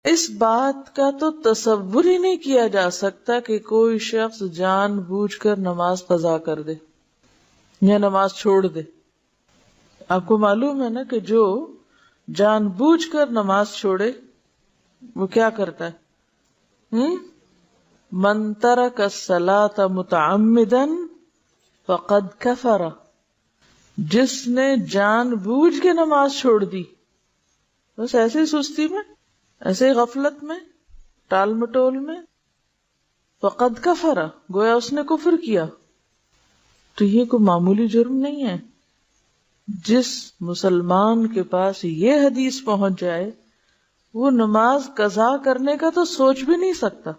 اس بات کا تو تصور ہی نہیں کیا جا سکتا کہ کوئی شخص جان بوجھ کر نماز قضا کر دے یا نماز چھوڑ دے. آپ کو معلوم ہے نا کہ جو جان بوجھ کر نماز چھوڑے وہ کیا کرتا ہے؟ من ترک الصلاۃ متعمدا فقد کفر. جس نے جان بوجھ کے نماز چھوڑ دی، بس ایسے ہی سستی میں، ایسے ہی غفلت میں، ٹال مٹول میں، فقد کفر، گویا اس نے کفر کیا. تو یہ کوئی معمولی جرم نہیں ہے. جس مسلمان کے پاس یہ حدیث پہنچ جائے وہ نماز قضا کرنے کا تو سوچ بھی نہیں سکتا.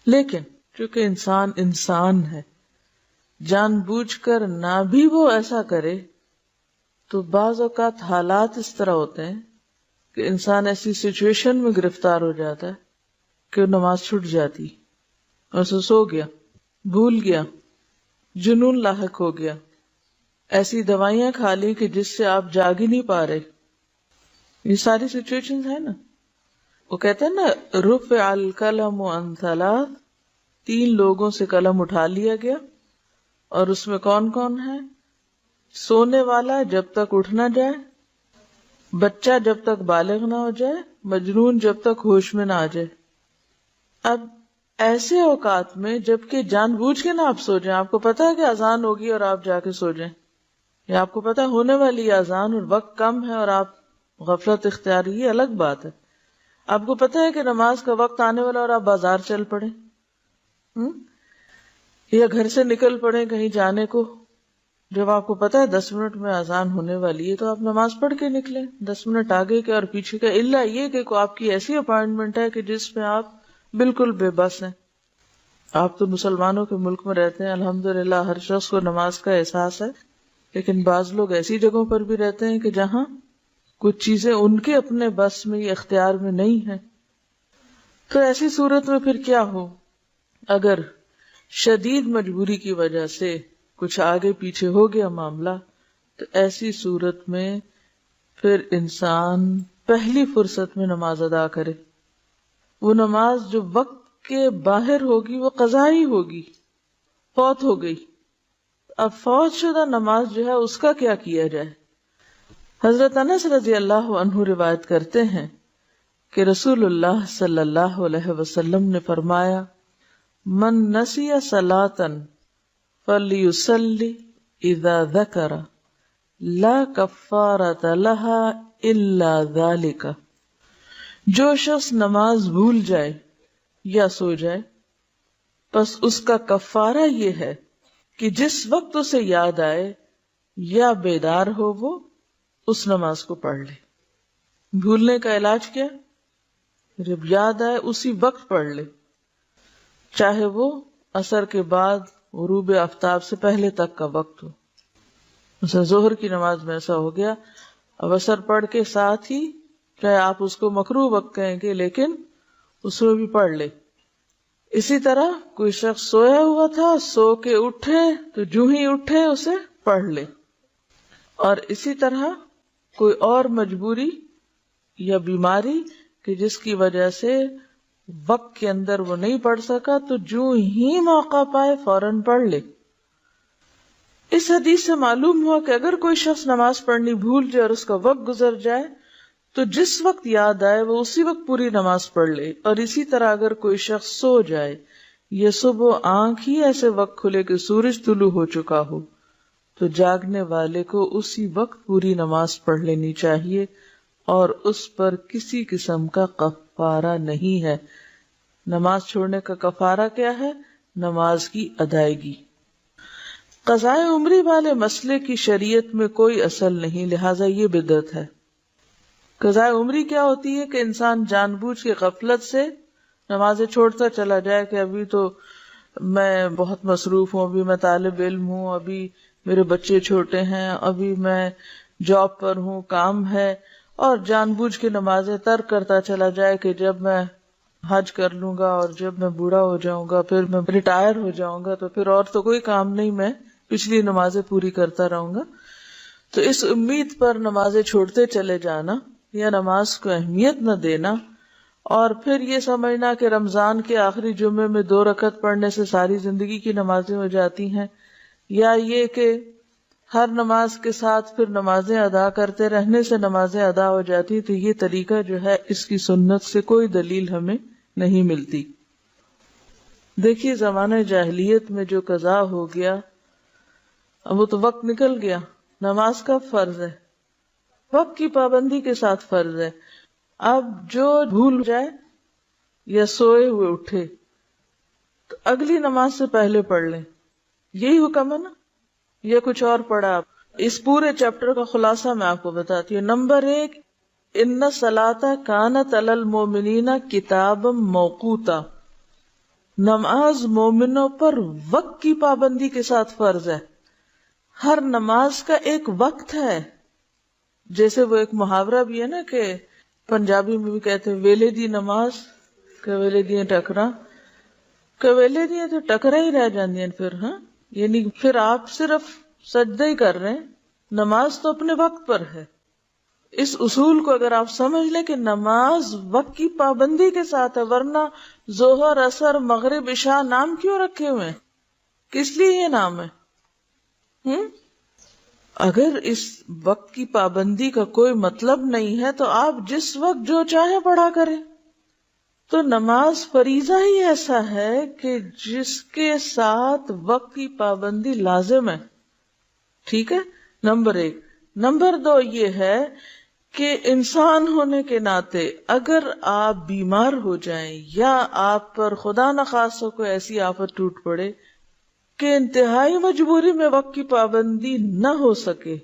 لیکن چونکہ انسان ہے، جان بوجھ کر نہ بھی وہ ایسا کرے تو بعض اوقات حالات اس طرح ہوتے ہیں کہ انسان ایسی سچویشن میں گرفتار ہو جاتا ہے کہ وہ نماز چھوٹ جاتی اور سو گیا، بھول گیا، جنون لاحق ہو گیا، ایسی دوائیاں کھا لی کہ جس سے آپ جاگ ہی نہیں پا رہے. یہ ساری سچویشن ہے نا. وہ کہتے ہیں نا رفع القلم عن ثلاث، 3 لوگوں سے قلم اٹھا لیا گیا. اور اس میں کون کون ہے؟ سونے والا جب تک اٹھ نہ جائے، بچہ جب تک بالغ نہ ہو جائے، مجنون جب تک ہوش میں نہ آ جائے. اب ایسے اوقات میں جبکہ جان بوجھ کے نہ آپ سو جائیں، آپ کو پتا ہے کہ اذان ہوگی اور آپ جا کے سو جائیں، یا آپ کو پتا ہے ہونے والی اذان اور وقت کم ہے اور آپ غفلت اختیار، یہ الگ بات ہے. آپ کو پتا ہے کہ نماز کا وقت آنے والا اور آپ بازار چل پڑے، یا گھر سے نکل پڑے کہیں جانے کو، جب آپ کو پتا ہے 10 منٹ میں اذان ہونے والی ہے تو آپ نماز پڑھ کے نکلیں. 10 منٹ آگے کے اور پیچھے کا الا یہ کہ آپ کی ایسی اپائنٹمنٹ ہے کہ جس میں آپ بالکل بے بس ہیں. آپ تو مسلمانوں کے ملک میں رہتے ہیں، الحمدللہ ہر شخص کو نماز کا احساس ہے، لیکن بعض لوگ ایسی جگہوں پر بھی رہتے ہیں کہ جہاں کچھ چیزیں ان کے اپنے بس میں یا اختیار میں نہیں ہیں. تو ایسی صورت میں پھر کیا ہو؟ اگر شدید مجبوری کی وجہ سے کچھ آگے پیچھے ہو گیا معاملہ، تو ایسی صورت میں پھر انسان پہلی فرصت میں نماز ادا کرے. وہ نماز جو وقت کے باہر ہوگی وہ قضائی ہوگی، فوت ہو گئی. اب فوت شدہ نماز جو ہے اس کا کیا کیا جائے؟ حضرت انس رضی اللہ عنہ روایت کرتے ہیں کہ رسول اللہ صلی اللہ علیہ وسلم نے فرمایا، من نسی صلاۃً فلیصلی اذا ذکر لا کفارۃ لها الا ذلک. جو شخص نماز بھول جائے یا سو جائے، پس اس کا کفارہ یہ ہے کہ جس وقت اسے یاد آئے یا بیدار ہو وہ اس نماز کو پڑھ لے. بھولنے کا علاج کیا؟ جب یاد آئے اسی وقت پڑھ لے، چاہے وہ عصر کے بعد غروب آفتاب سے پہلے تک کا وقت ہو. مثلا ظہر کی نماز میں ایسا ہو گیا، اب عصر پڑھ کے ساتھ ہی، چاہے آپ اس کو مکروہ وقت کہیں گے لیکن اس میں بھی پڑھ لے. اسی طرح کوئی شخص سویا ہوا تھا، سو کے اٹھے تو جو ہی اٹھے اسے پڑھ لے. اور اسی طرح کوئی اور مجبوری یا بیماری کہ جس کی وجہ سے وقت کے اندر وہ نہیں پڑھ سکا، تو جو ہی موقع پائے فوراً پڑھ لے. اس حدیث سے معلوم ہوا کہ اگر کوئی شخص نماز پڑھنی بھول جائے اور اس کا وقت گزر جائے تو جس وقت یاد آئے وہ اسی وقت پوری نماز پڑھ لے. اور اسی طرح اگر کوئی شخص سو جائے یا صبح آنکھ ہی ایسے وقت کھلے کہ سورج طلوع ہو چکا ہو تو جاگنے والے کو اسی وقت پوری نماز پڑھ لینی چاہیے، اور اس پر کسی قسم کا کفارہ نہیں ہے. نماز چھوڑنے کا کفارہ کیا ہے؟ نماز کی ادائیگی. قضائے عمری والے مسئلے کی شریعت میں کوئی اصل نہیں، لہٰذا یہ بدعت ہے. قضائے عمری کیا ہوتی ہے کہ انسان جان بوجھ کے غفلت سے نمازیں چھوڑتا چلا جائے کہ ابھی تو میں بہت مصروف ہوں، ابھی میں طالب علم ہوں، ابھی میرے بچے چھوٹے ہیں، ابھی میں جاب پر ہوں، کام ہے، اور جان بوجھ کے نمازیں ترک کرتا چلا جائے کہ جب میں حج کر لوں گا اور جب میں بوڑھا ہو جاؤں گا، پھر میں ریٹائر ہو جاؤں گا تو پھر اور تو کوئی کام نہیں، میں پچھلی نمازیں پوری کرتا رہوں گا. تو اس امید پر نمازیں چھوڑتے چلے جانا یا نماز کو اہمیت نہ دینا اور پھر یہ سمجھنا کہ رمضان کے آخری جمعے میں 2 رکعت پڑھنے سے ساری زندگی کی نمازیں ہو جاتی ہیں، یا یہ کہ ہر نماز کے ساتھ پھر نمازیں ادا کرتے رہنے سے نمازیں ادا ہو جاتی، تو یہ طریقہ جو ہے اس کی سنت سے کوئی دلیل ہمیں نہیں ملتی۔ دیکھیے زمانہ جاہلیت میں جو قضا ہو گیا، اب وہ تو وقت نکل گیا، نماز کا فرض ہے، وقت کی پابندی کے ساتھ فرض ہے۔ اب جو بھول جائے یا سوئے ہوئے اٹھے تو اگلی نماز سے پہلے پڑھ لیں، یہی حکم ہے نا، یا کچھ اور پڑھا آپ؟ اس پورے چیپٹر کا خلاصہ میں آپ کو بتاتی ہوں۔ نمبر 1، ان الصلاۃ کانت علی المؤمنین کتابا موقوتا، نماز مومنوں پر وقت کی پابندی کے ساتھ فرض ہے۔ ہر نماز کا ایک وقت ہے، جیسے وہ ایک محاورہ بھی ہے نا کہ پنجابی میں بھی کہتے ہیں ویلے دی نماز کویلے دیاں ٹکرا، کویلے دیاں تو ٹکرا ہی رہ جاندیاں پھر، ہاں یعنی پھر آپ صرف سجدہ ہی کر رہے ہیں، نماز تو اپنے وقت پر ہے۔ اس اصول کو اگر آپ سمجھ لیں کہ نماز وقت کی پابندی کے ساتھ ہے، ورنہ ظہر، عصر، مغرب، عشاء نام کیوں رکھے ہوئے ہیں؟ کس لیے یہ نام ہے؟ اگر اس وقت کی پابندی کا کوئی مطلب نہیں ہے تو آپ جس وقت جو چاہے پڑھا کریں۔ تو نماز فریضہ ہی ایسا ہے کہ جس کے ساتھ وقت کی پابندی لازم ہے، ٹھیک ہے، نمبر 1۔ نمبر 2 یہ ہے کہ انسان ہونے کے ناطے اگر آپ بیمار ہو جائیں یا آپ پر خدا نخواستہ کوئی ایسی آفت ٹوٹ پڑے کہ انتہائی مجبوری میں وقت کی پابندی نہ ہو سکے،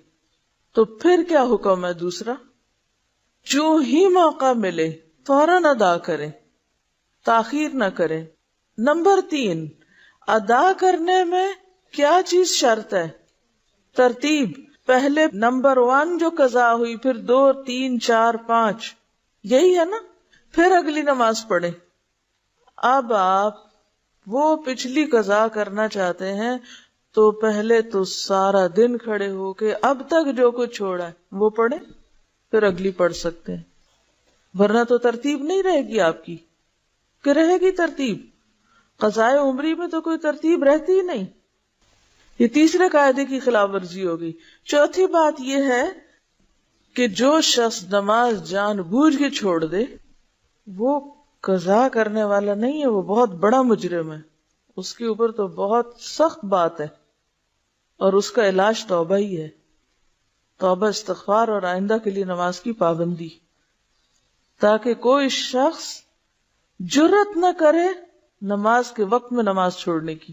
تو پھر کیا حکم ہے؟ دوسرا، جو ہی موقع ملے فوراً ادا کریں، تاخیر نہ کریں۔ نمبر 3، ادا کرنے میں کیا چیز شرط ہے؟ ترتیب۔ پہلے نمبر 1 جو قضا ہوئی، پھر 2، 3، 4، 5، یہی ہے نا، پھر اگلی نماز پڑھیں۔ اب آپ وہ پچھلی قضا کرنا چاہتے ہیں تو پہلے تو سارا دن کھڑے ہو کے اب تک جو کچھ چھوڑا ہے وہ پڑھیں، پھر اگلی پڑھ سکتے ہیں، ورنہ تو ترتیب نہیں رہے گی آپ کی، کہ رہے گی ترتیب؟ قضائے عمری میں تو کوئی ترتیب رہتی ہی نہیں۔ یہ تیسرے قاعدے کی خلاف ورزی ہوگی۔ چوتھی بات یہ ہے کہ جو شخص نماز جان بوجھ کے چھوڑ دے وہ قضا کرنے والا نہیں ہے، وہ بہت بڑا مجرم ہے، اس کے اوپر تو بہت سخت بات ہے، اور اس کا علاج توبہ ہی ہے، توبہ، استغفار اور آئندہ کے لیے نماز کی پابندی، تاکہ کوئی شخص جرأت نہ کرے نماز کے وقت میں نماز چھوڑنے کی،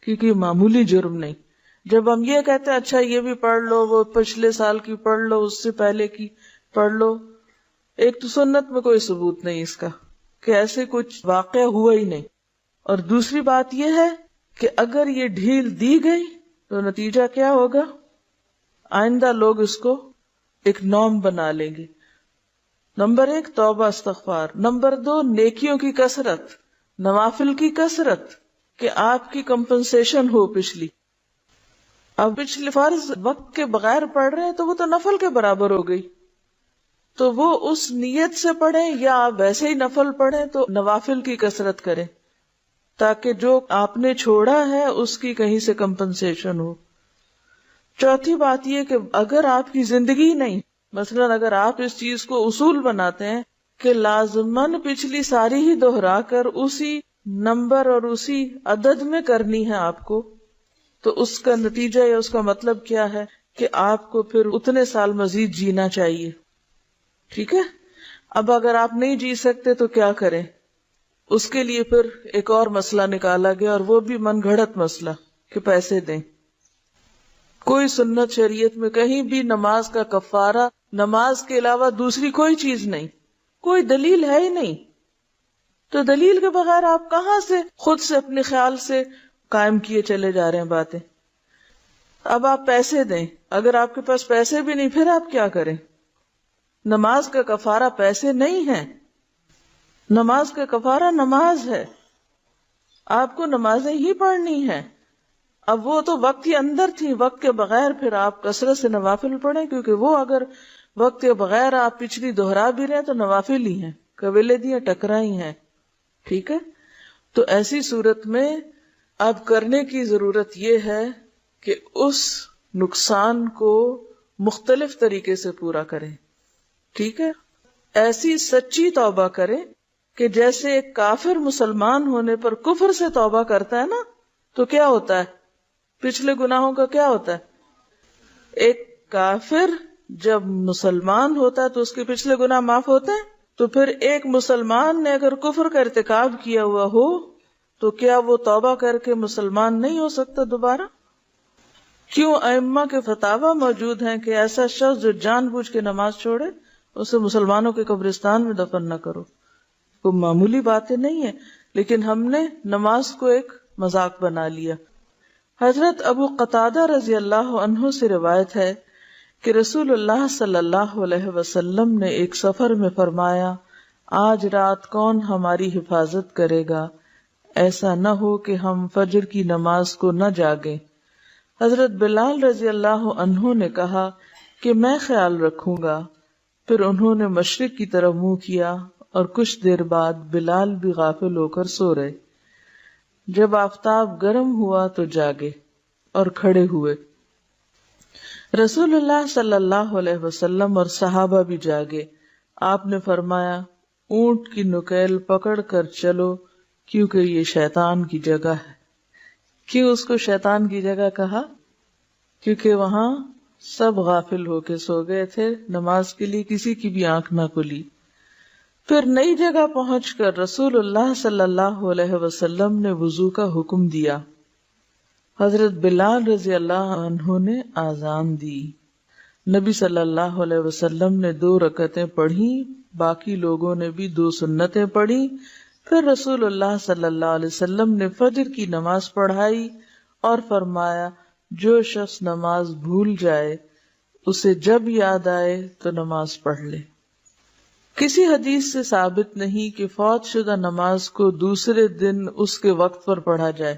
کیونکہ یہ معمولی جرم نہیں۔ جب ہم یہ کہتے ہیں اچھا یہ بھی پڑھ لو، وہ پچھلے سال کی پڑھ لو، اس سے پہلے کی پڑھ لو، ایک تو سنت میں کوئی ثبوت نہیں اس کا کہ ایسے کچھ واقع ہوا ہی نہیں، اور دوسری بات یہ ہے کہ اگر یہ ڈھیل دی گئی تو نتیجہ کیا ہوگا؟ آئندہ لوگ اس کو ایک نارم بنا لیں گے۔ نمبر 1 توبہ استغفار، نمبر 2 نیکیوں کی کثرت، نوافل کی کثرت، کہ آپ کی کمپنسیشن ہو پچھلی۔ اب پچھلی فرض وقت کے بغیر پڑھ رہے ہیں تو وہ تو نفل کے برابر ہو گئی، تو وہ اس نیت سے پڑھیں، یا آپ ویسے ہی نفل پڑھیں تو نوافل کی کثرت کریں، تاکہ جو آپ نے چھوڑا ہے اس کی کہیں سے کمپنسیشن ہو۔ چوتھی بات یہ کہ اگر آپ کی زندگی نہیں، مثلا اگر آپ اس چیز کو اصول بناتے ہیں کہ لازماً پچھلی ساری ہی دہرا کر اسی نمبر اور اسی عدد میں کرنی ہے آپ کو، تو اس کا نتیجہ یا اس کا مطلب کیا ہے کہ آپ کو پھر اتنے سال مزید جینا چاہیے، ٹھیک ہے۔ اب اگر آپ نہیں جی سکتے تو کیا کریں؟ اس کے لیے پھر ایک اور مسئلہ نکالا گیا، اور وہ بھی من گھڑت مسئلہ کہ پیسے دیں۔ کوئی سنت شریعت میں کہیں بھی نماز کا کفارہ نماز کے علاوہ دوسری کوئی چیز نہیں، کوئی دلیل ہے ہی نہیں، تو دلیل کے بغیر آپ کہاں سے خود سے اپنے خیال سے قائم کیے چلے جا رہے ہیں باتیں۔ اب آپ پیسے دیں، اگر آپ کے پاس پیسے بھی نہیں پھر آپ کیا کریں؟ نماز کا کفارہ پیسے نہیں ہے، نماز کا کفارہ نماز ہے، آپ کو نمازیں ہی پڑھنی ہیں۔ اب وہ تو وقت کے اندر تھی، وقت کے بغیر پھر آپ کثرت سے نوافل پڑھیں، کیونکہ وہ اگر وقت کے بغیر آپ پچھلی دہرا بھی رہے تو نوافل ہی ہیں۔ قبیلے ٹکرائی ہیں. ٹھیک ہے، تو ایسی صورت میں اب کرنے کی ضرورت یہ ہے کہ اس نقصان کو مختلف طریقے سے پورا کریں. ٹھیک ہے، ایسی سچی توبہ کریں کہ جیسے ایک کافر مسلمان ہونے پر کفر سے توبہ کرتا ہے نا، تو کیا ہوتا ہے؟ پچھلے گناہوں کا کیا ہوتا ہے؟ ایک کافر جب مسلمان ہوتا ہے تو اس کے پچھلے گناہ معاف ہوتے ہیں. تو پھر ایک مسلمان نے اگر کفر کا ارتکاب کیا ہوا ہو تو کیا وہ توبہ کر کے مسلمان نہیں ہو سکتا دوبارہ؟ کیوں ائمہ کے فتاوی موجود ہیں کہ ایسا شخص جو جان بوجھ کے نماز چھوڑے اسے مسلمانوں کے قبرستان میں دفن نہ کرو. کوئی معمولی باتیں نہیں ہے، لیکن ہم نے نماز کو ایک مذاق بنا لیا. حضرت ابو قتادہ رضی اللہ عنہ سے روایت ہے کہ رسول اللہ صلی اللہ علیہ وسلم نے ایک سفر میں فرمایا، آج رات کون ہماری حفاظت کرے گا؟ ایسا نہ ہو کہ ہم فجر کی نماز کو نہ جاگیں. حضرت بلال رضی اللہ عنہ نے کہا کہ میں خیال رکھوں گا. پھر انہوں نے مشرق کی طرف منہ کیا اور کچھ دیر بعد بلال بھی غافل ہو کر سو رہے. جب آفتاب گرم ہوا تو جاگے اور کھڑے ہوئے. رسول اللہ صلی اللہ علیہ وسلم اور صحابہ بھی جاگے. آپ نے فرمایا، اونٹ کی نکیل پکڑ کر چلو کیونکہ یہ شیطان کی جگہ ہے. کیوں اس کو شیطان کی جگہ کہا؟ کیونکہ وہاں سب غافل ہو کے سو گئے تھے، نماز کے لیے کسی کی بھی آنکھ نہ کھلی. پھر نئی جگہ پہنچ کر رسول اللہ صلی اللہ علیہ وسلم نے وضو کا حکم دیا. حضرت بلال رضی اللہ عنہ نے آذان دی. نبی صلی اللہ علیہ وسلم نے 2 رکعتیں پڑھی، باقی لوگوں نے بھی 2 سنتیں پڑھی. پھر رسول اللہ صلی اللہ علیہ وسلم نے فجر کی نماز پڑھائی اور فرمایا، جو شخص نماز بھول جائے اسے جب یاد آئے تو نماز پڑھ لے. کسی حدیث سے ثابت نہیں کہ فوت شدہ نماز کو دوسرے دن اس کے وقت پر پڑھا جائے.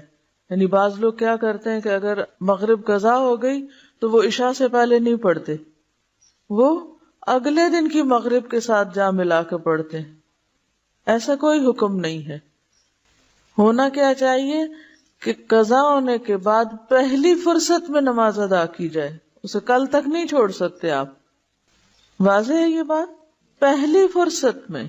یعنی بعض لوگ کیا کرتے ہیں کہ اگر مغرب قضا ہو گئی تو وہ عشاء سے پہلے نہیں پڑھتے، وہ اگلے دن کی مغرب کے ساتھ جا ملا کے پڑھتے ہیں. ایسا کوئی حکم نہیں ہے. ہونا کیا چاہیے کہ قضا ہونے کے بعد پہلی فرصت میں نماز ادا کی جائے، اسے کل تک نہیں چھوڑ سکتے آپ. واضح ہے یہ بات؟ پہلی فرصت میں